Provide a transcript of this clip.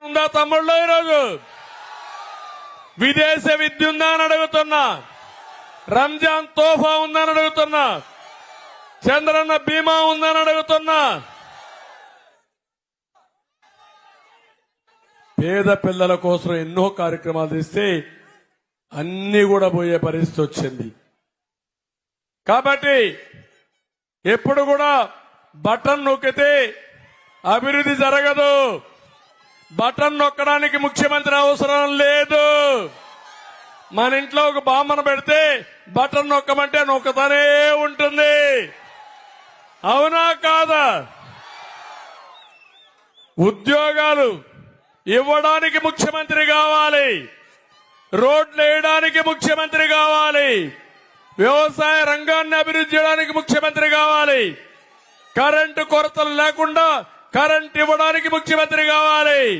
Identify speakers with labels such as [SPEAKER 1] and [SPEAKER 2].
[SPEAKER 1] ఉందా తమ్ముళ్ళు? ఈరోజు విదేశ విద్య ఉందా అని అడుగుతున్నా. రంజాన్ తోఫా ఉందని అడుగుతున్నా. చంద్రన్న బీమా ఉందని అడుగుతున్నా. పేద పిల్లల కోసం ఎన్నో కార్యక్రమాలు తీస్తే అన్ని కూడా పోయే పరిస్థితి వచ్చింది. కాబట్టి ఎప్పుడు కూడా బటన్ నొక్కితే అభివృద్ధి జరగదు. బటన్ నొక్కడానికి ముఖ్యమంత్రి అవసరం లేదు. మన ఇంట్లో ఒక బామ్మను పెడితే బటన్ నొక్కమంటే నొక్కతానే ఉంటుంది. అవునా కాదా? ఉద్యోగాలు ఇవ్వడానికి ముఖ్యమంత్రి కావాలి. రోడ్లు వేయడానికి ముఖ్యమంత్రి కావాలి. వ్యవసాయ రంగాన్ని అభివృద్ధి చేయడానికి ముఖ్యమంత్రి కావాలి. కరెంటు కొరతలు లేకుండా కరెంట్ ఇవ్వడానికి ముఖ్యమంత్రి కావాలి.